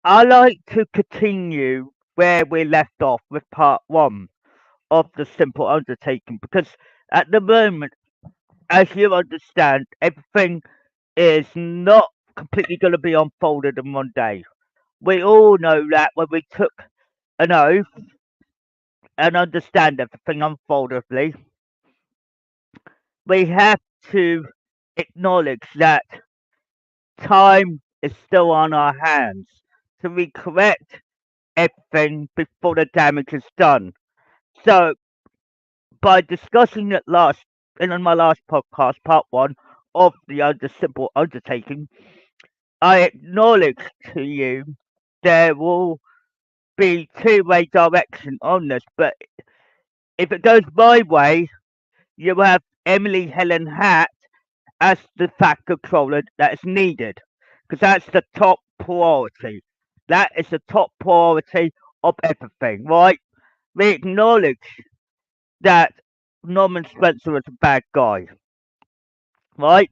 I like to continue where we left off with part one of the simple undertaking because at the moment, as you understand, everything is not completely going to be unfolded in one day. We all know that when we took an oath and understand everything unfoldably, we have to acknowledge that time is still on our hands to recorrect everything before the damage is done. So, by discussing it last in my last podcast, part one of the simple undertaking, I acknowledge to you there will be two-way direction on this, but if it goes my way, you have Emily Helen Hatt as the fact controller that is needed, because that's the top priority. That is the top priority of everything, right? We acknowledge that Norman Spencer is a bad guy, right?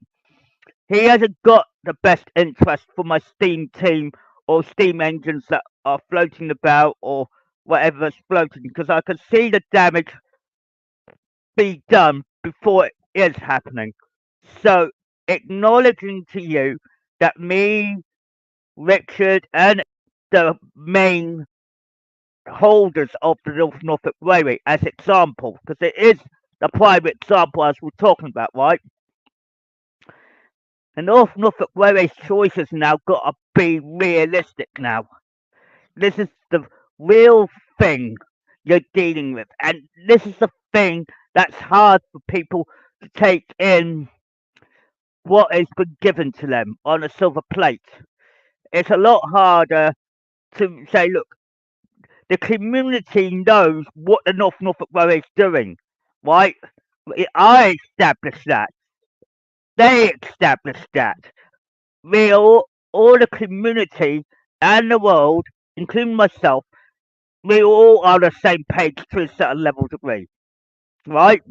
He hasn't got the best interest for my steam team or steam engines that are floating about or whatever's floating, because I can see the damage be done before it is happening. So, acknowledging to you that me, Richard, and the main holders of the North Norfolk Railway as example, because it is the private example as we're talking about, right? The North Norfolk Railway's choices now got to be realistic now. This is the real thing you're dealing with, and this is the thing that's hard for people to take in what has been given to them on a silver plate. It's a lot harder to say, look, the community knows what the North Norfolk Railway is doing, right? I established that. They established that. We all the community and the world, including myself, we all are on the same page to a certain level degree, right?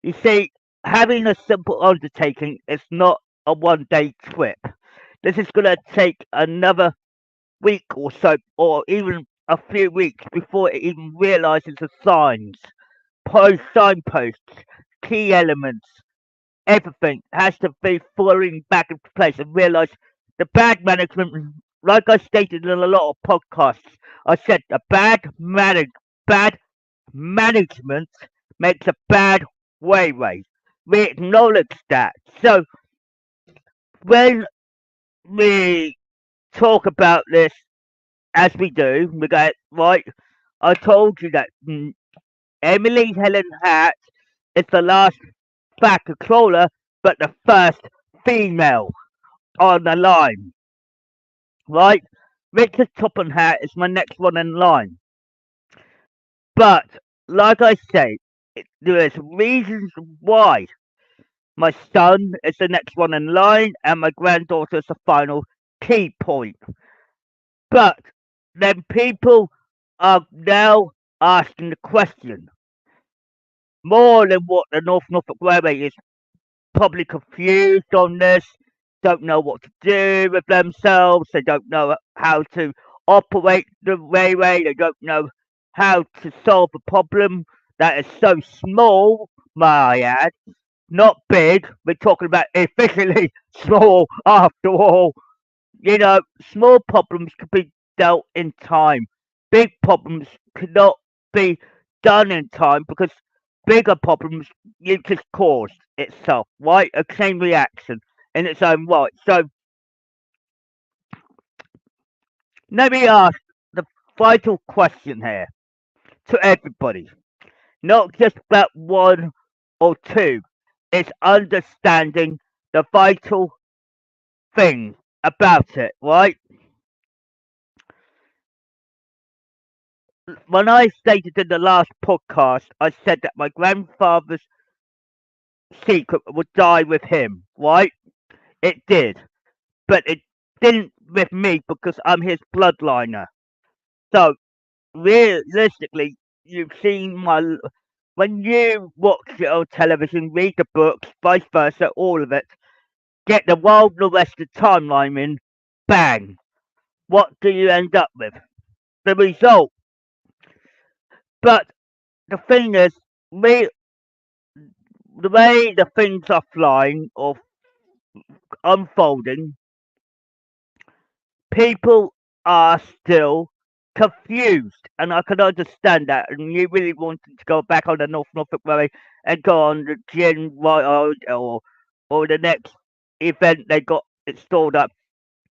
You see, having a simple undertaking is not a one-day trip. This is going to take another week or so, or even a few weeks before it even realizes the signs, signposts, key elements, everything has to be falling back into place and realize the bad management, like I stated in a lot of podcasts, I said the bad management makes a bad railway. We acknowledge that. So when we talk about this as we do, we go, right, I told you that Emily Helen Hatt is the last fat controller, but the first female on the line, right? Richard Topham Hatt is my next one in line. But, like I say, there is reasons why my son is the next one in line and my granddaughter is the final key point. But then people are now asking the question, more than what the North Norfolk Railway is probably confused on this, don't know what to do with themselves, they don't know how to operate the railway, they don't know how to solve a problem that is so small, may I add, not big. We're talking about efficiently small after all. You know, small problems can be dealt in time. Big problems cannot be done in time because bigger problems you just caused itself, right? A chain reaction in its own right. So let me ask the vital question here to everybody, not just about one or two. It's understanding the vital thing about it, right? When I stated in the last podcast, I said that my grandfather's secret would die with him, right? It did, but it didn't with me because I'm his bloodliner. So realistically, you've seen when you watch it on television, read the books, vice versa, all of it, get the Wild West timeline in, bang. what do you end up with? The result. But the thing is, we, the way the things are flying or unfolding, people are still confused, and I can understand that. And you really wanted to go back on the North Norfolk Road and go on the Gin Road or the next event they got it stored up.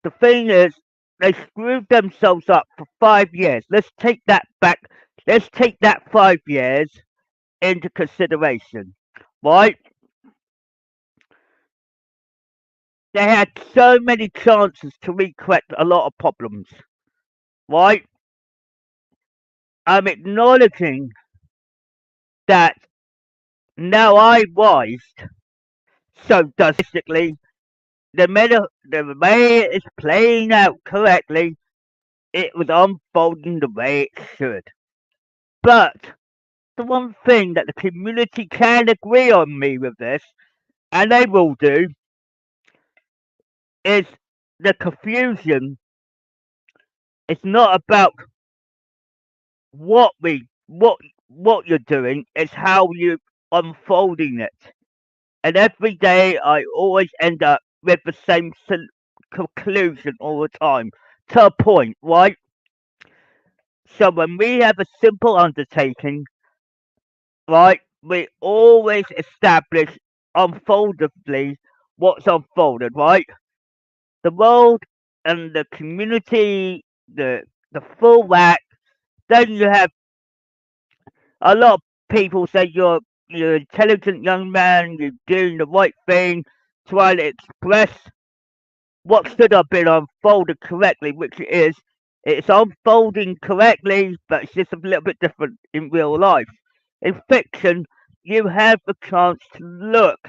The thing is, they screwed themselves up for 5 years. Let's take that back. Let's take that 5 years into consideration, right? They had so many chances to recorrect a lot of problems, right? I'm acknowledging that now I wised, so does basically the way it's playing out correctly, it was unfolding the way it should. But the one thing that the community can agree on me with this, and they will do, is the confusion. It's not about what we what you're doing, it's how you unfolding it. And every day I always end up with the same conclusion all the time, to a point, right? So when we have a simple undertaking, right, we always establish unfoldably what's unfolded, right? The world and the community, the full whack. Then you have a lot of people say you're an intelligent young man, you're doing the right thing, trying to express what should have been unfolded correctly, which it is. It's unfolding correctly, but it's just a little bit different in real life. In fiction, you have the chance to look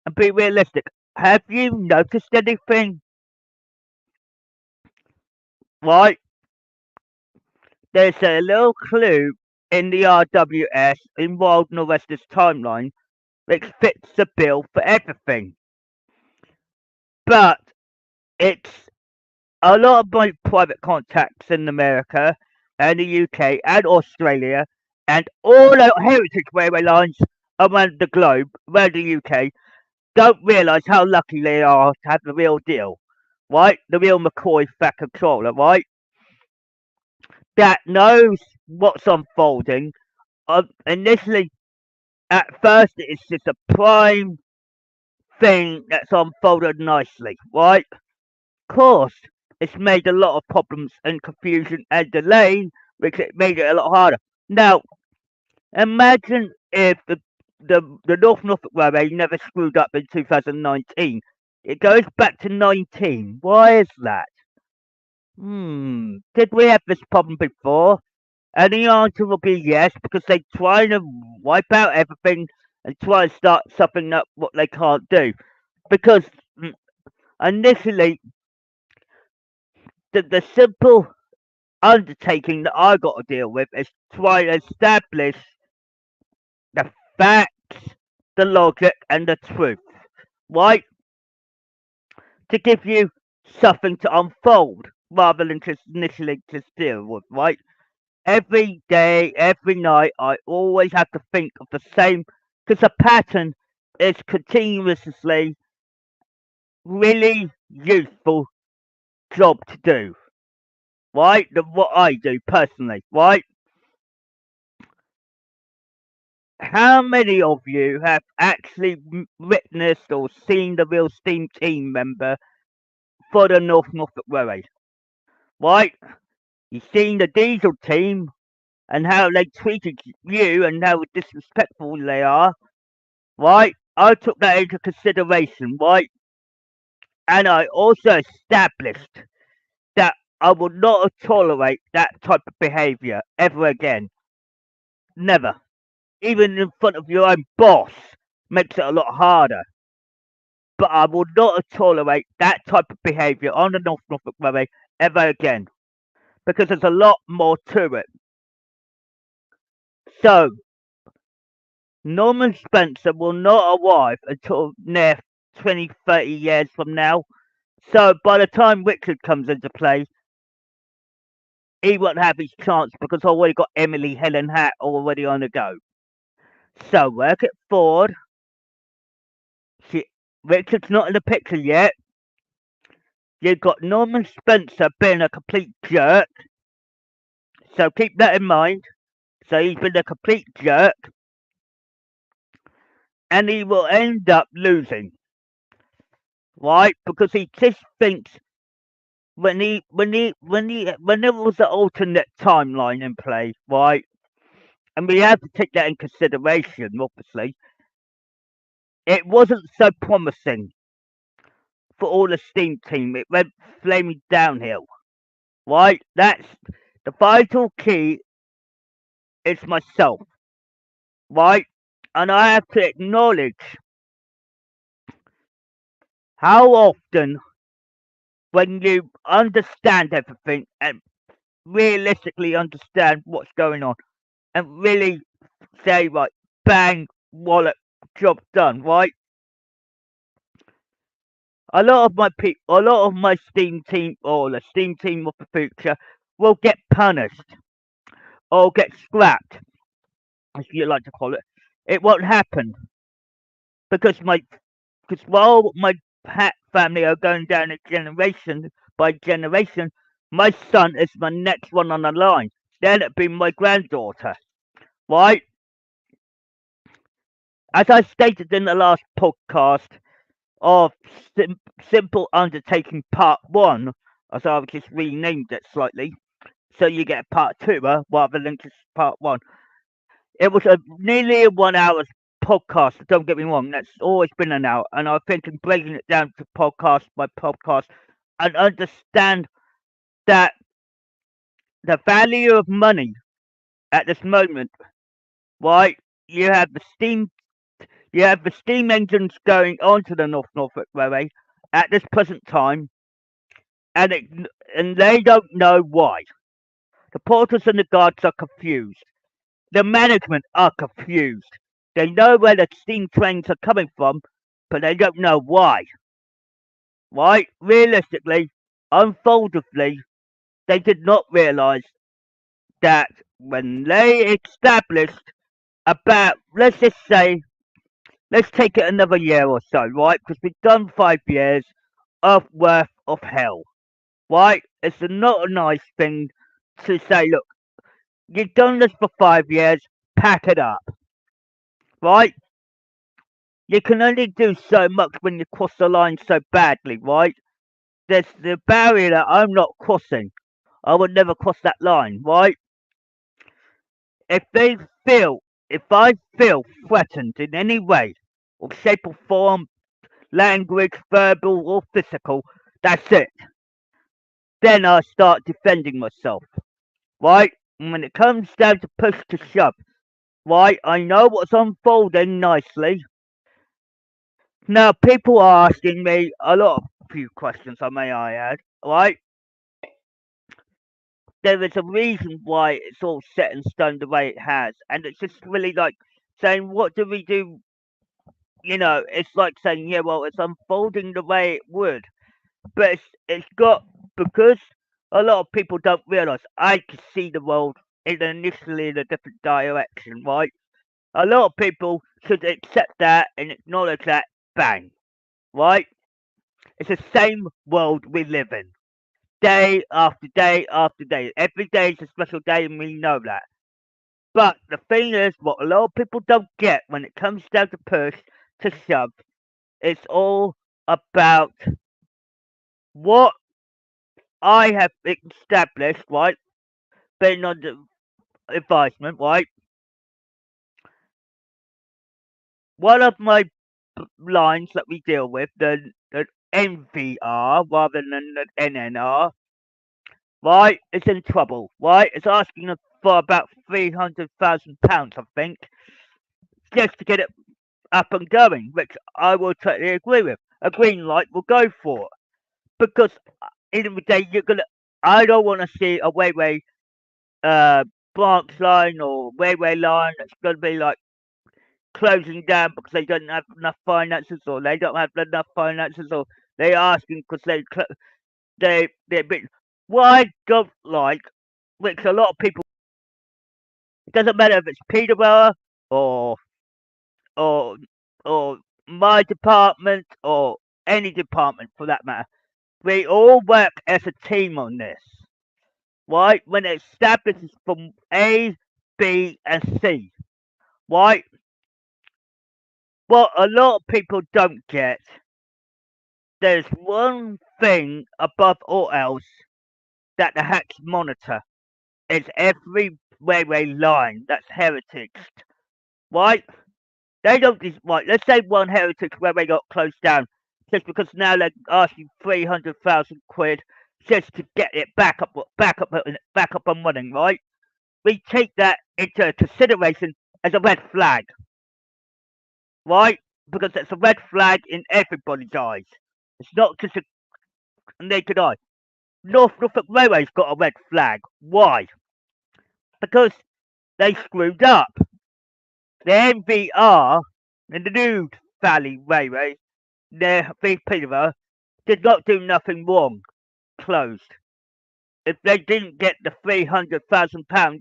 and be realistic. Have you noticed anything? Right? There's a little clue in the RWS in Wild Northwest's timeline which fits the bill for everything. But it's a lot of my private contacts in America and the UK and Australia and all the heritage railway lines around the globe, around the UK, don't realise how lucky they are to have the real deal, right? The real McCoy Fat Controller, right? That knows what's unfolding. Initially, at first, it's just a prime thing that's unfolded nicely, right? Of course, it's made a lot of problems and confusion and delay, which it made it a lot harder. Now, imagine if the North Norfolk Railway never screwed up in 2019. It goes back to 19. Why is that? Did we have this problem before? And the answer will be yes, because they're trying to wipe out everything and try and start something up what they can't do. Because initially, the simple undertaking that I got to deal with is try to establish the facts, the logic, and the truth, right? To give you something to unfold rather than just initially just deal with, right? Every day, every night, I always have to think of the same because the pattern is continuously really useful job to do, right? What I do personally, right? How many of you have actually witnessed or seen the real steam team member for the North Norfolk Railway? Right? You've seen the diesel team and how they treated you and how disrespectful they are, right? I took that into consideration, right? And I also established that I would not tolerate that type of behaviour ever again. Never. Even in front of your own boss makes it a lot harder. But I will not tolerate that type of behaviour on the North Norfolk Railway ever again because there's a lot more to it. So, Norman Spencer will not arrive until near 20, 30 years from now. So, by the time Richard comes into play, he won't have his chance because I already got Emily, Helen, Hatt already on the go. So work it forward. She, Richard's not in the picture yet. You've got Norman Spencer being a complete jerk. So keep that in mind. So he's been a complete jerk. And he will end up losing. Right? Because he just thinks when there was an alternate timeline in play, right? And we have to take that in consideration, obviously. It wasn't so promising for all the steam team. It went flaming downhill. Right? That's the vital key is myself. Right? And I have to acknowledge how often when you understand everything and realistically understand what's going on and really say, right, bang, wallet, job done, right? A lot of my steam team or the steam team of the future will get punished or get scrapped, as you like to call it. It won't happen because while my Hatt family are going down a generation by generation, my son is my next one on the line. Then it'd be my granddaughter, right? As I stated in the last podcast of Simple Undertaking Part 1, as I've just renamed it slightly, so you get Part 2 rather than just Part 1. It was nearly a 1 hour podcast, don't get me wrong, that's always been an hour, and I think in breaking it down to podcast by podcast and understand that the value of money at this moment, right? You have the steam engines going onto the Norfolk Railway at this present time, and they don't know why. The porters and the guards are confused. The management are confused. They know where the steam trains are coming from, but they don't know why. Right? Realistically, unfoldedly, they did not realise that when they established about, let's just say, let's take it another year or so, right? Because we've done 5 years of worth of hell, right? It's not a nice thing to say, look, you've done this for 5 years, pack it up, right? You can only do so much when you cross the line so badly, right? There's the barrier that I'm not crossing. I would never cross that line, right? If they if I feel threatened in any way, or shape or form, language, verbal or physical, that's it. Then I start defending myself, right? And when it comes down to push to shove, right, I know what's unfolding nicely. Now, people are asking me few questions, may I add, right? There is a reason why it's all set in stone the way it has, and it's just really like saying, what do we do? It's like saying, yeah, well, it's unfolding the way it would, but it's got because a lot of people don't realize I can see the world initially in a different direction, right? A lot of people should accept that and acknowledge that. Bang, right? It's the same world we live in, day after day after day. Every day is a special day, and we know that. But the thing is, what a lot of people don't get when it comes down to push to shove, it's all about what I have established, right? Being under advisement, right? One of my lines that we deal with, the NVR rather than the NNR, right, is in trouble, right? It's asking for about £300,000, I think, just to get it up and going, which I will totally agree with. A green light will go for it. Because in the day, I don't want to see a railway branch line or railway line that's going to be like closing down because they don't have enough finances or they don't have enough finances or they're asking because they're bit. What I don't like which a lot of people, it doesn't matter if it's Peterborough or or or my department or any department for that matter. We all work as a team on this, right? When it establishes from A, B, and C, right? What a lot of people don't get, there's one thing above all else that the Hatts monitor. It's every railway line that's heritage, right? They don't right. Let's say one heritage railway got closed down just because now they're asking 300,000 quid just to get it back up and running, right? We take that into consideration as a red flag, right? Because it's a red flag in everybody's eyes. It's not just a naked eye. Norfolk Railway's got a red flag. Why? Because they screwed up. The MVR, the New Valley Railway, their Peterborough, did not do nothing wrong. Closed. If they didn't get the £300,000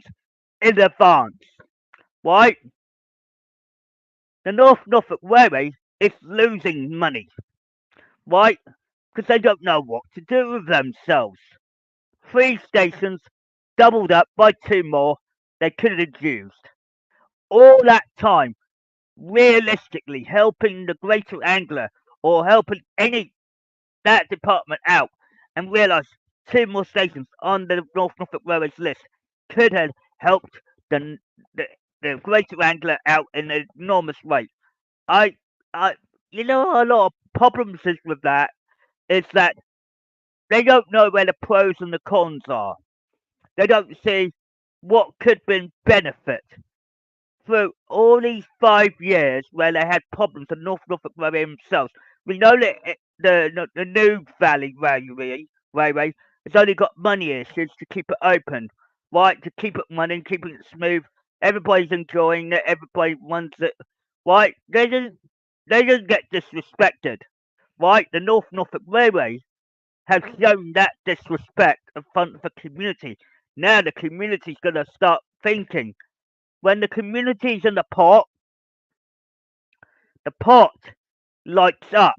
in advance, right? The Norfolk Railway is losing money, right? Because they don't know what to do with themselves. 3 stations doubled up by 2 more they could have used. All that time, realistically helping the Greater Anglia or helping any that department out and realise 2 more stations on the North Norfolk Railway's list could have helped the, the, the Greater Anglia out in an enormous way. I, I, a lot of problems is with that is that they don't know where the pros and the cons are. They don't see what could be benefit through all these 5 years where they had problems in North Norfolk Railway themselves. We know that the New Valley Railway has only got money issues to keep it open, right? To keep it running, keeping it smooth. Everybody's enjoying it. Everybody wants it, right? They didn't get disrespected, right? The North Norfolk Railway have shown that disrespect in front of the community. Now the community's going to start thinking. When the community's in the pot lights up.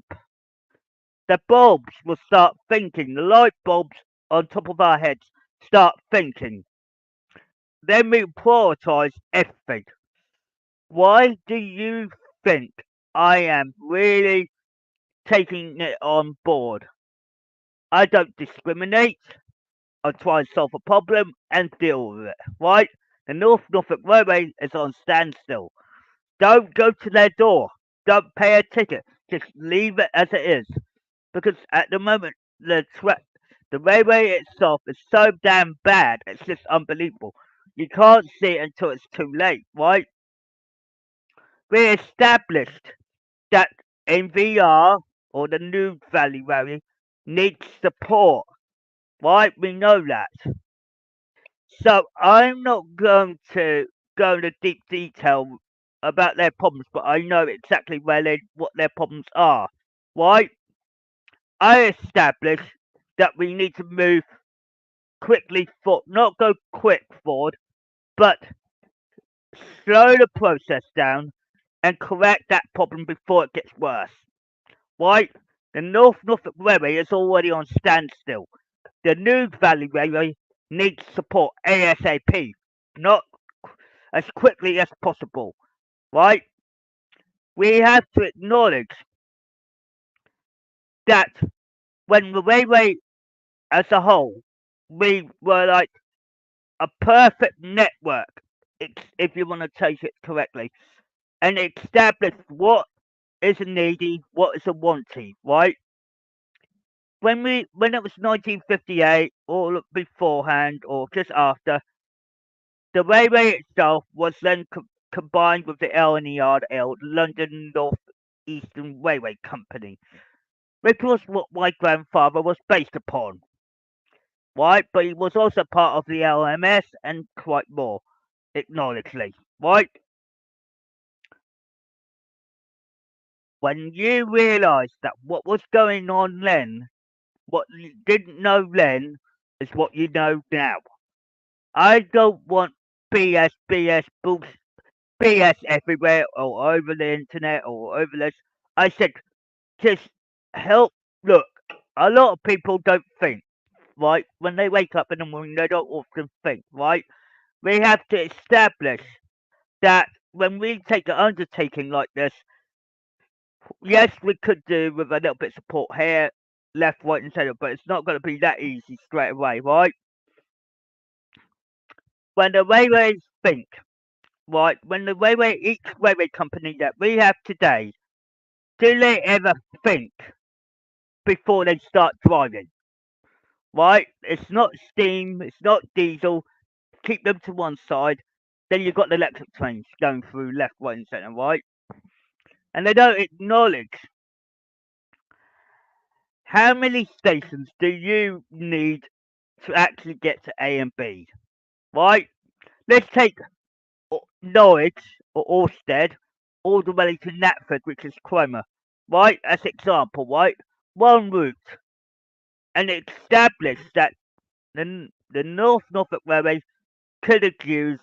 The bulbs will start thinking. The light bulbs on top of our heads start thinking. Then we prioritize everything. Why do you think I am really taking it on board? I don't discriminate. I try and solve a problem and deal with it. Right? The North Norfolk Railway is on standstill. Don't go to their door. Don't pay a ticket. Just leave it as it is. Because at the moment, the railway itself is so damn bad. It's just unbelievable. You can't see it until it's too late, right? We established that NVR or the New Valley Railway needs support, right? We know that. So I'm not going to go into deep detail about their problems, but I know exactly what their problems are. Right? I established that we need to move quickly forward, not go quick forward, but slow the process down and correct that problem before it gets worse. Right? The North Norfolk Railway is already on standstill. The New Valley Railway needs support ASAP, not as quickly as possible, right? We have to acknowledge that when the railway as a whole, we were like a perfect network, if you want to take it correctly, and establish what is a needy, what is a wanted, right? When it was 1958, or beforehand, or just after, the railway itself was then combined with the LNER, London North Eastern Railway Company, which was what my grandfather was based upon, right? But he was also part of the LMS and quite more, acknowledgedly, right? When you realise that what was going on then, what you didn't know then, is what you know now. I don't want BS, bullshit, BS everywhere or over the internet or over this. I said, just help. Look, a lot of people don't think, right? When they wake up in the morning, they don't often think, right? We have to establish that when we take an undertaking like this, yes, we could do with a little bit of support here, left, right, and centre, but it's not going to be that easy straight away, right? When the railways think, right, when the each railway company that we have today, do they ever think before they start driving, right? It's not steam, it's not diesel, keep them to one side. Then you've got the electric trains going through left, right, and centre, right? And they don't acknowledge how many stations do you need to actually get to A and B, right? Let's take Norwich or Orsted all the way to Knapford, which is Cromer, right? As example, right? One route, and establish that the North Norfolk Railway could have used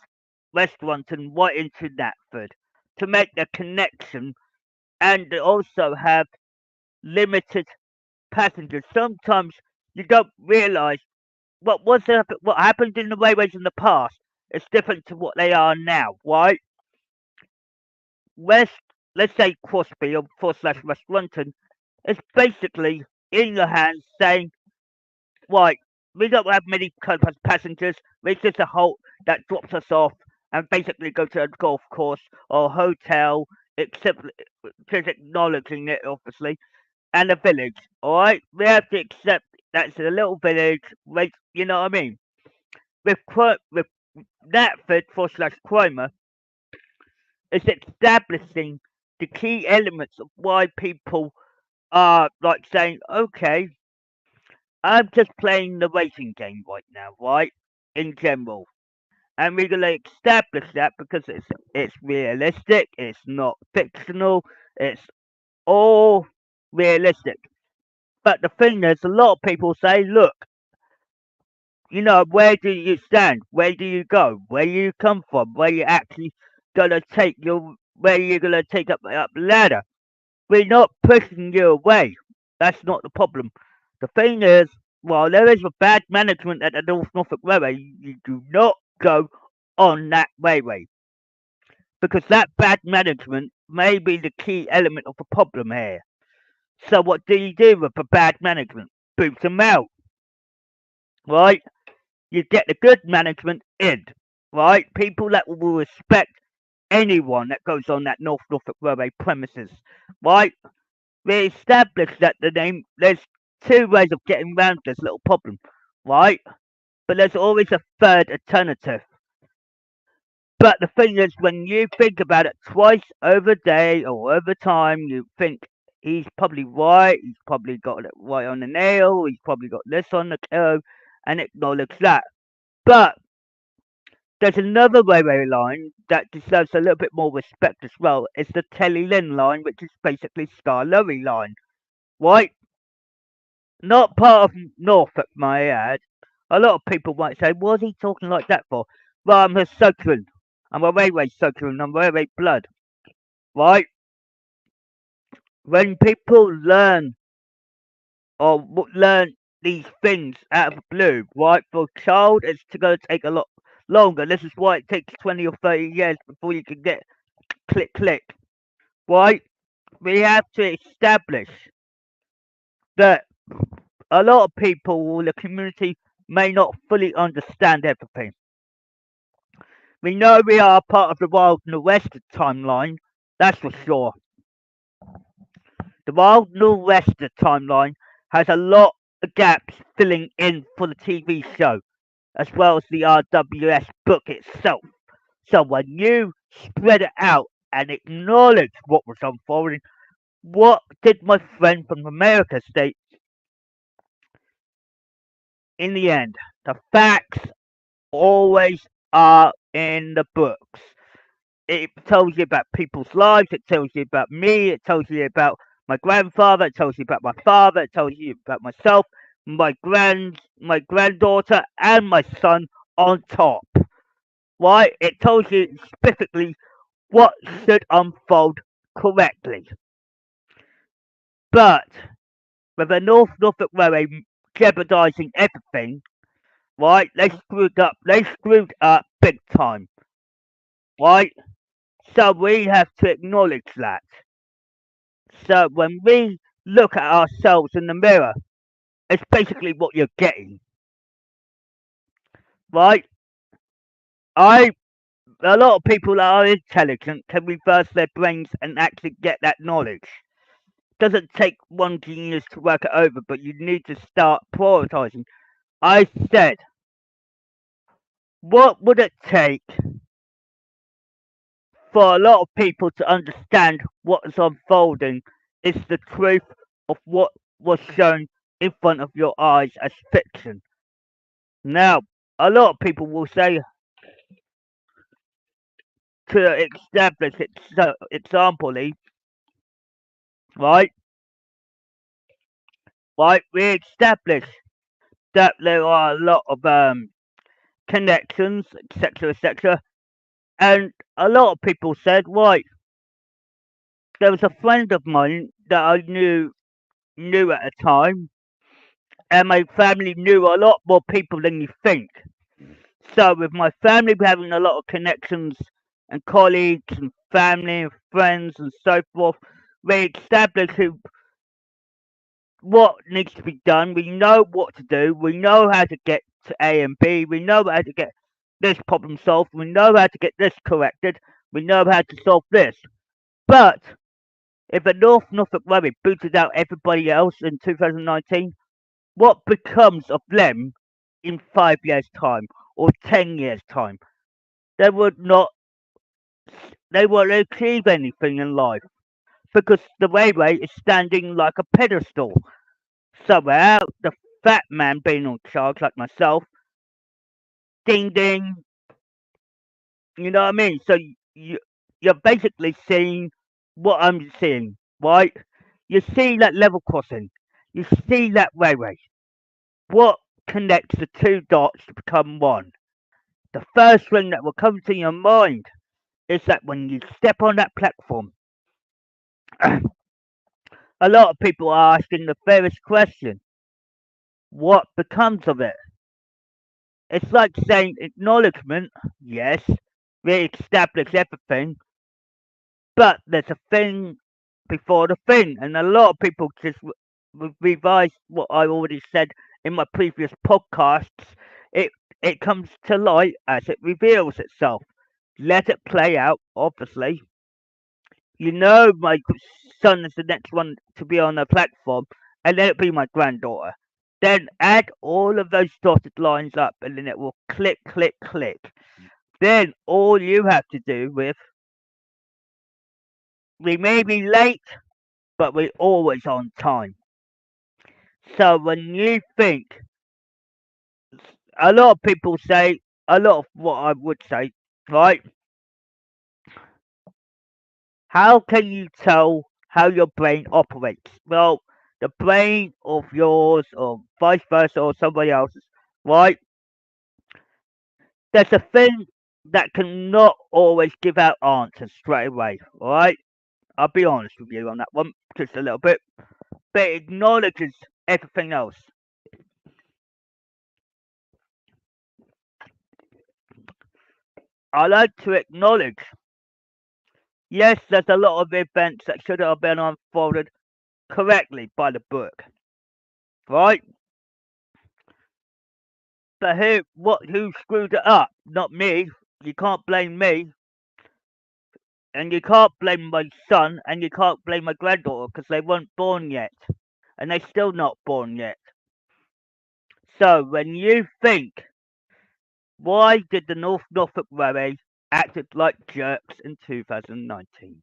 West Runton right into Knapford to make the connection and also have limited passengers. Sometimes you don't realise what happened in the railways in the past is different to what they are now, right? West, let's say Crosby or forward slash West Runton, is basically in your hands saying, right, we don't have many passengers, it's just a halt that drops us off and basically go to a golf course or hotel, except just acknowledging it, obviously, and a village, alright? We have to accept that's a little village, like, you know what I mean? With Knapford forward slash Cromer, it's establishing the key elements of why people are like saying, okay, I'm just playing the racing game right now, right? In general. And we're gonna establish that because it's realistic, it's not fictional, it's all realistic. But the thing is, a lot of people say, look, where do you stand? Where do you go? Where you come from? Where you actually gonna take where you're gonna take up the ladder? We're not pushing you away. That's not the problem. The thing is, while there is a bad management at the North Norfolk Railway, you do not go on that railway because that bad management may be the key element of the problem here. So what do you do with the bad management? Boot them out, right? You get the good management in, right? People that will respect anyone that goes on that North Norfolk Railway premises, right? We established that there's two ways of getting around this little problem, right? But there's always a third alternative. But the thing is, when you think about it twice over day or over time, you think he's probably right, he's probably got it right on the nail, he's probably got this on the toe, and acknowledge that. But there's another railway line that deserves a little bit more respect as well. It's the Telly Lynn line, which is basically Scarlowry line, right? Not part of Norfolk, may I add. A lot of people might say, what's he talking like that for? Well, I'm a Southern. I'm a railway Southern. I'm railway blood, right? When people learn these things out of the blue, right? For a child, it's going to take a lot longer. This is why it takes 20 or 30 years before you can get click, click, right? We have to establish that a lot of people or the community may not fully understand everything. We know we are part of the Wild Northwest timeline, that's for sure. The Wild Northwest timeline has a lot of gaps filling in for the TV show, as well as the RWS book itself. So when you spread it out and acknowledge what was unfolding, what did my friend from America state in the end? The facts always are in the books. It tells you about people's lives, it tells you about me, it tells you about my grandfather, it tells you about my father, it tells you about myself, my granddaughter and my son on top, right? It tells you specifically what should unfold correctly. But with the North Norfolk Railway jeopardising everything, right? They screwed up. They screwed up big time, right? So we have to acknowledge that. So when we look at ourselves in the mirror, it's basically what you're getting, right? I A lot of people that are intelligent can reverse their brains and actually get that knowledge. Doesn't take one genius to work it over, but you need to start prioritizing. I said, what would it take for a lot of people to understand what is unfolding is the truth of what was shown in front of your eyes as fiction? Now, a lot of people will say to establish examples, right? Right, we establish that there are a lot of connections, etc., etc. And a lot of people said, right, there was a friend of mine that I knew at the time, and my family knew a lot more people than you think. So with my family having a lot of connections and colleagues and family and friends and so forth, we established what needs to be done. We know what to do. We know how to get to A and B. We know how to get this problem solved. We know how to get this corrected. We know how to solve this. But if the North Norfolk Railway booted out everybody else in 2019, what becomes of them in 5 years' time or 10 years' time? They would not. They won't achieve anything in life because the railway is standing like a pedestal. Somewhere, the fat man being on charge, like myself, ding ding, you know what I mean? So you're basically seeing what I'm seeing, right? You see that level crossing, you see that railway. What connects the two dots to become one? The first thing that will come to your mind is that when you step on that platform, a lot of people are asking the fairest question: what becomes of it? It's like saying acknowledgement, yes, we establish everything, but there's a thing before the thing, and a lot of people just revise what I already said in my previous podcasts. It it comes to light as it reveals itself. Let it play out. Obviously, you know my son is the next one to be on the platform, and then it'll be my granddaughter. Then add all of those dotted lines up, and then it will click, click, click. Then all you have to do with we may be late, but we're always on time. So when you think, a lot of people say, a lot of what I would say, right? How can you tell how your brain operates? Well, the brain of yours, or vice versa, or somebody else's, right? There's a thing that cannot always give out answers straight away, alright? I'll be honest with you on that one, just a little bit. But it acknowledges everything else. I like to acknowledge, yes, there's a lot of events that should have been unfolded correctly by the book, right? But who screwed it up? Not me. You can't blame me, and you can't blame my son, and you can't blame my granddaughter because they weren't born yet, and they're still not born yet. So when you think, why did the North Norfolk Railway acted like jerks in 2019?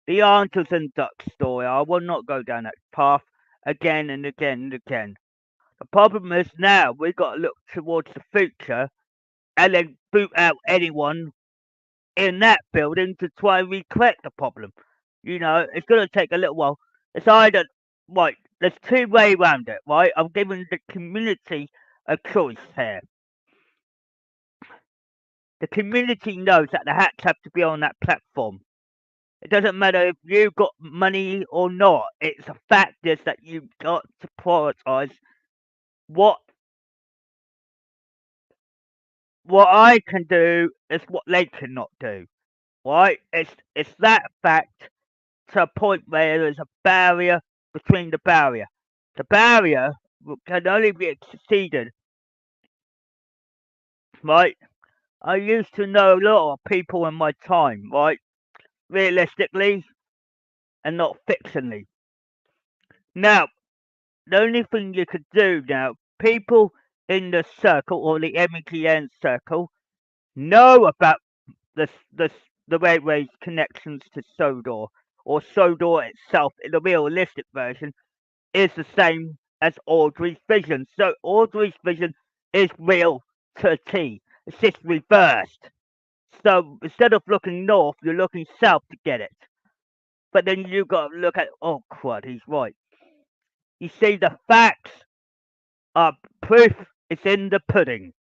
The answer's in Duck's story. I will not go down that path again and again and again. The problem is now we've got to look towards the future and then boot out anyone in that building to try and correct the problem. You know, it's going to take a little while. It's either, right, there's two ways around it, right? I'm giving the community a choice here. The community knows that the hats have to be on that platform. It doesn't matter if you got money or not. It's a fact is that you've got to prioritize what what I can do is what they cannot do. Right? It's that fact to a point where there's a barrier between the barrier. The barrier can only be exceeded, right? I used to know a lot of people in my time, right? Realistically and not fictionally. Now, the only thing you could do now, people in the circle or the M&GN circle know about the the the railway's connections to Sodor, or Sodor itself in the realistic version is the same as Audrey's vision. So Audrey's vision is real to a T. It's just reversed. So instead of looking north, you're looking south to get it. But then you got to look at, oh crud, he's right. You see, the facts are proof is in the pudding,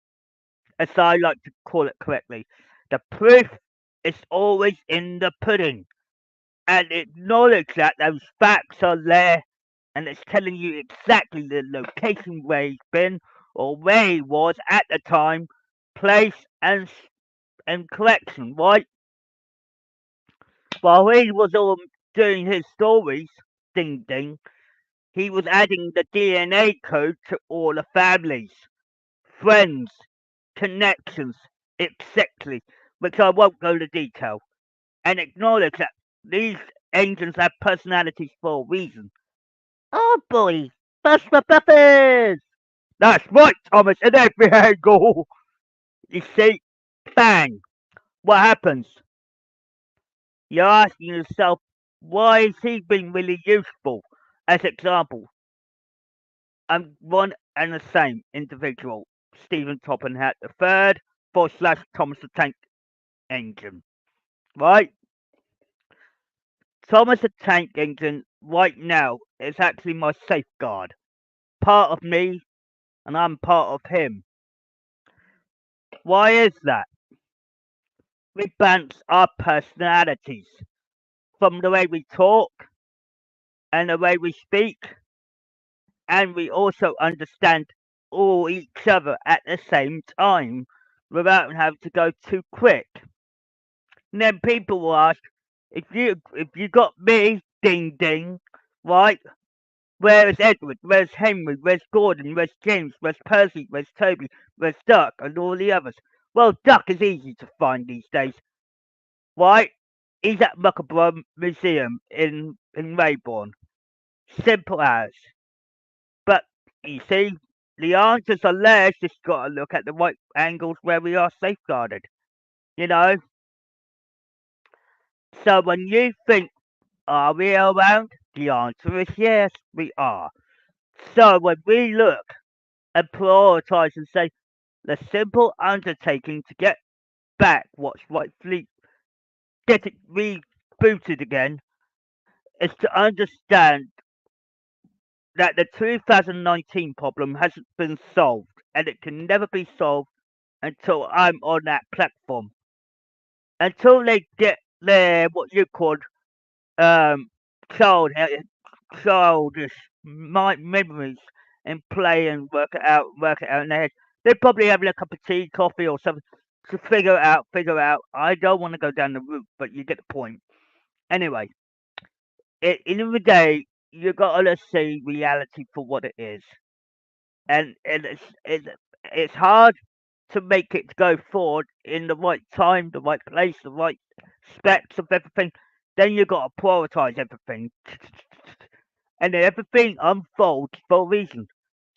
as I like to call it correctly. The proof is always in the pudding. And acknowledge that those facts are there and it's telling you exactly the location where he's been or where he was at the time, place, and collection, right? While he was all doing his stories, ding ding, he was adding the DNA code to all the families, friends, connections, etc., which I won't go into detail, and acknowledge that these engines have personalities for a reason. Oh boy, bust the buffers! That's right, Thomas, in every angle. You see, bang, what happens? You're asking yourself, why has he been really useful? As example, I'm one and the same individual, Stephen Topham Hatt the third, / Thomas the Tank Engine, right? Thomas the Tank Engine right now is actually my safeguard. Part of me, and I'm part of him. Why is that? We balance our personalities from the way we talk and the way we speak, and we also understand all each other at the same time without having to go too quick. And then people will ask, if you got me, ding ding, right? Where is Edward? Where's Henry? Where's Gordon? Where's James? Where's Percy? Where's Toby? Where's Duck? And all the others. Well, Duck is easy to find these days. Why? He's at Muckleburgh Museum in Rayborn. Simple as. But you see, the answers are there. Just got to look at the right angles where we are safeguarded. You know. So when you think, are we around? The answer is yes, we are. So when we look and prioritize and say the simple undertaking to get back what's rightfully get it rebooted again is to understand that the 2019 problem hasn't been solved and it can never be solved until I'm on that platform. Until they get their what you call um child childish memories and play and work it out in their head. They're probably having a cup of tea, coffee or something to figure out. I don't want to go down the route, but you get the point. Anyway, at the end of the day, you gotta see reality for what it is. And it's hard to make it go forward in the right time, the right place, the right specs of everything. Then you got to prioritize everything, and then everything unfolds for a reason.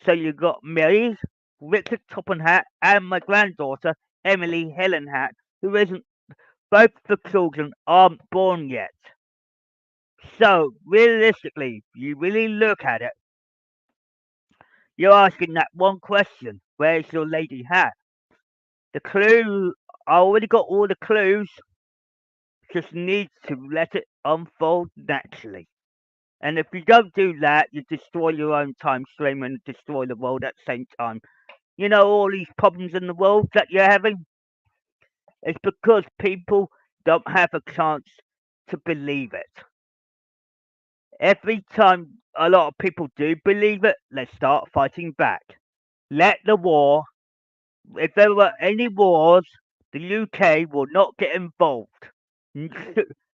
So you got me, Richard Topham Hatt, and my granddaughter Emily Helen Hatt, who isn't. Both the children aren't born yet. So realistically, you really look at it, you're asking that one question: where's your lady hat? The clue, I already got all the clues, just need to let it unfold naturally. And if you don't do that, you destroy your own time stream and destroy the world at the same time. You know all these problems in the world that you're having? It's because people don't have a chance to believe it. Every time a lot of people do believe it, they start fighting back. Let the war, if there were any wars, the UK will not get involved,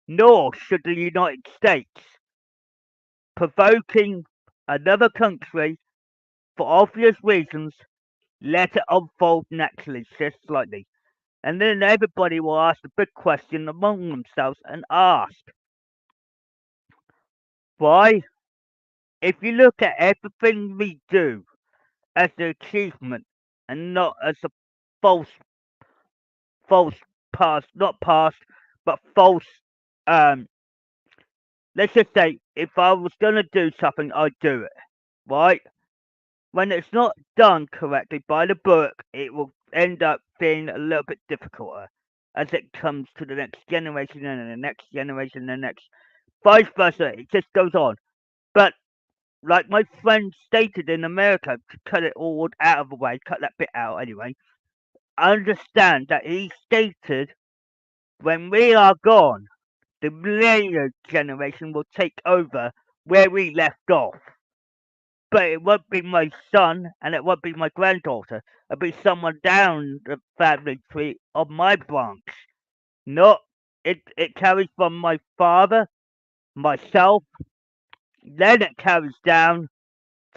nor should the United States. Provoking another country for obvious reasons, let it unfold naturally, just slightly. And then everybody will ask the big question among themselves and ask, why? If you look at everything we do as an achievement and not as a false, false past, not past, but false, um, let's just say, if I was going to do something, I'd do it, right? When it's not done correctly by the book, it will end up being a little bit difficult as it comes to the next generation and the next generation and the next vice versa. It just goes on. But like my friend stated in America, to cut it all out of the way, cut that bit out anyway, understand that he stated when we are gone, the millennial generation will take over where we left off. But it won't be my son and it won't be my granddaughter. It'll be someone down the family tree of my branch. Not it carries from my father, myself, then it carries down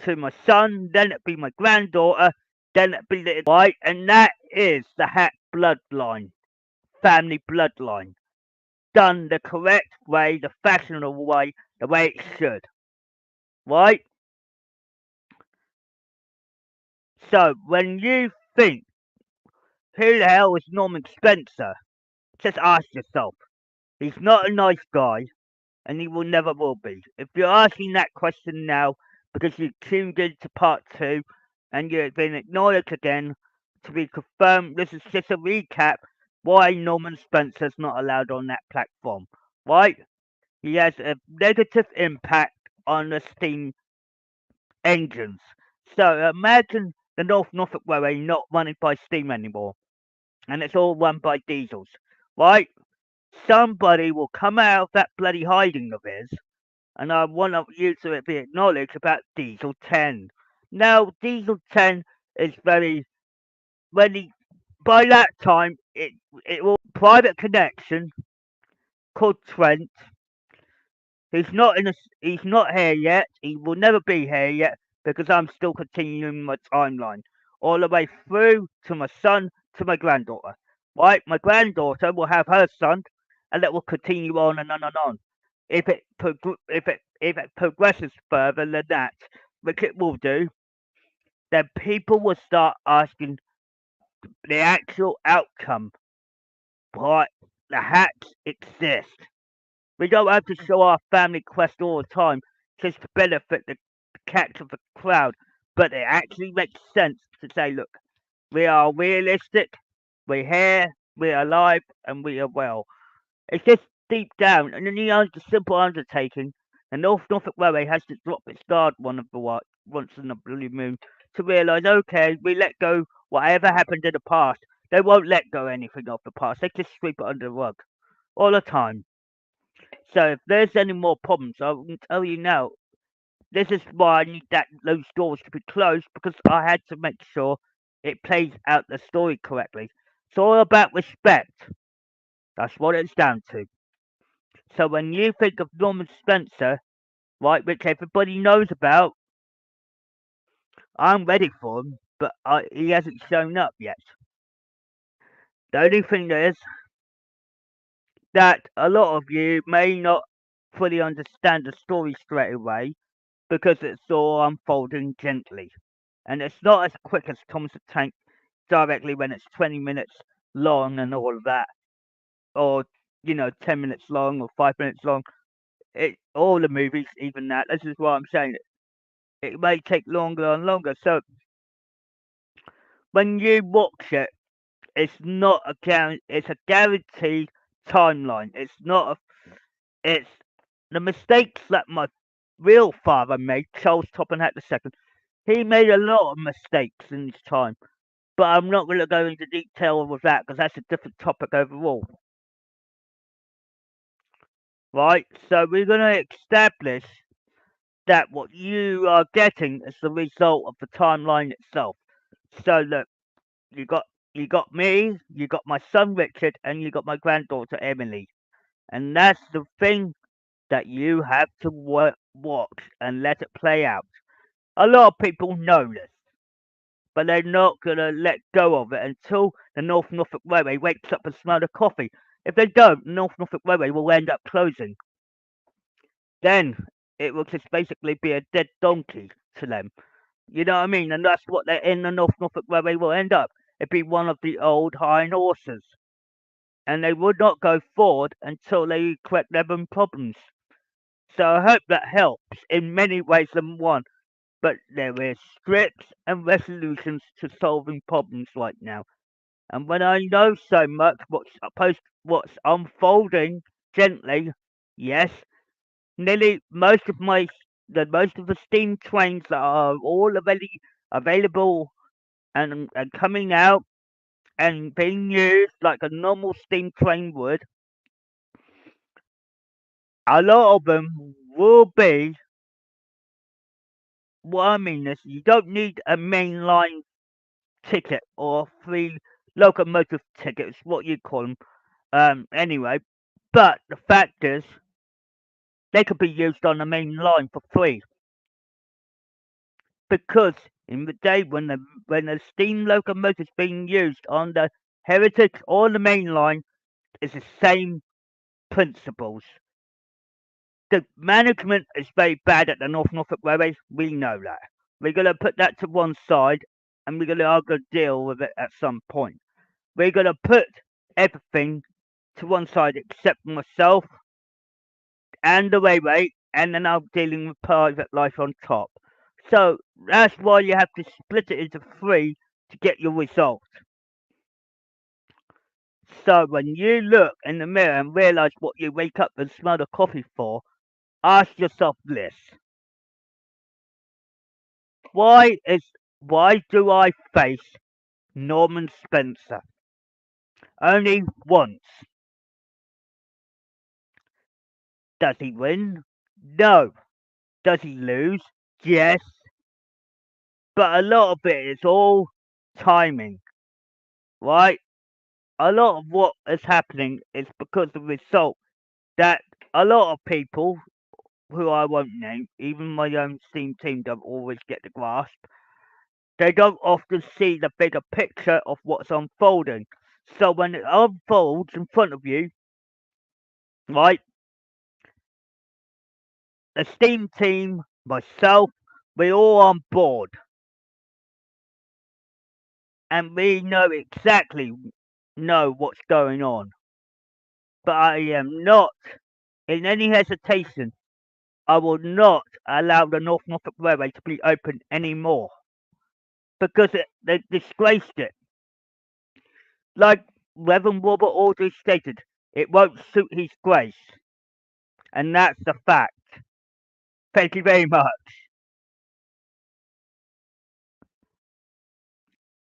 to my son, then it be my granddaughter, then it be little white, and that is the Hatt bloodline, family bloodline, done the correct way, the fashionable way, the way it should, right? So when you think, who the hell is Norman Spencer? Just ask yourself. He's not a nice guy, and he will never will be. If you're asking that question now because you tuned into part two and you've been acknowledged again to be confirmed, this is just a recap why Norman Spencer's not allowed on that platform. Right? He has a negative impact on the steam engines. So imagine the Norfolk Railway not running by steam anymore, and it's all run by diesels. Right? Somebody will come out of that bloody hiding of his, and I want you to be acknowledged about Diesel 10. Now, Diesel 10 is very, when he, by that time, it will private connection called Trent. He's not here yet. He will never be here yet because I'm still continuing my timeline all the way through to my son to my granddaughter. Right, my granddaughter will have her son, and it will continue on and on and on. If it progresses further than that, which it will do, then people will start asking the actual outcome. Why the hats exist. We don't have to show our family quest all the time just to benefit the catch of the crowd, but it actually makes sense to say, look, we are realistic, we're here, we're alive, and we are well. It's just deep down, and in the simple undertaking, the Norfolk Railway has to drop its guard once in a blue moon to realise, okay, we let go whatever happened in the past. They won't let go anything of the past. They just sweep it under the rug all the time. So if there's any more problems, I will tell you now. This is why I need those doors to be closed because I had to make sure it plays out the story correctly. It's all about respect. That's what it's down to. So when you think of Norman Spencer, right, which everybody knows about, I'm ready for him, but he hasn't shown up yet. The only thing is that a lot of you may not fully understand the story straight away because it's all unfolding gently. And it's not as quick as Thomas the Tank directly when it's 20 minutes long and all of that, or 10 minutes long or 5 minutes long. All the movies, even that. This is what I'm saying. It may take longer and longer. So when you watch it, it's a guaranteed timeline. It's the mistakes that my real father made, Charles Topham Hatt II. He made a lot of mistakes in his time. But I'm not going to go into detail with that because that's a different topic overall. Right? So we're going to establish that what you are getting is the result of the timeline itself. So look, you got you got me, you got my son Richard, and you got my granddaughter Emily, and that's the thing that you have to watch and let it play out. A lot of people know this, but they're not gonna let go of it until the North Norfolk Railway wakes up and smells the coffee. If they don't, the North Norfolk Railway will end up closing. Then it will just basically be a dead donkey to them. You know what I mean? And that's what they're in the North Norfolk Railway will end up. It'd be one of the old hind horses. And they would not go forward until they correct their own problems. So I hope that helps in many ways than one. But there is scripts and resolutions to solving problems right now. And when I know so much what's unfolding gently, yes, nearly most of the steam trains that are all available and coming out and being used like a normal steam train would, a lot of them will be. What I mean is, you don't need a mainline ticket or free locomotive tickets, what you call them. Anyway, but the fact is, they could be used on the main line for free because in the day when the steam locomotives being used on the heritage or the main line is the same principles. The management is very bad at the North Norfolk Railways. We know that. We're going to put that to one side and we're going to deal with it at some point. We're going to put everything to one side except myself and the railway, and then I'm dealing with private life on top. So that's why you have to split it into three to get your result. So when you look in the mirror and realize what you wake up and smell the coffee for, ask yourself this. Why is why do I face Norman Spencer? Only once. Does he win? No. Does he lose? Yes. But a lot of it is all timing, right? A lot of what is happening is because of the result that a lot of people who I won't name, even my own steam team don't always get the grasp. They don't often see the bigger picture of what's unfolding. So when it unfolds in front of you, right, the steam team, myself, we're all on board and we know what's going on. But I am not in any hesitation. I will not allow the North Norfolk Railway to be open anymore because they disgraced it. Like Reverend Robert Audrey stated, it won't suit his grace, and that's the fact. Thank you very much.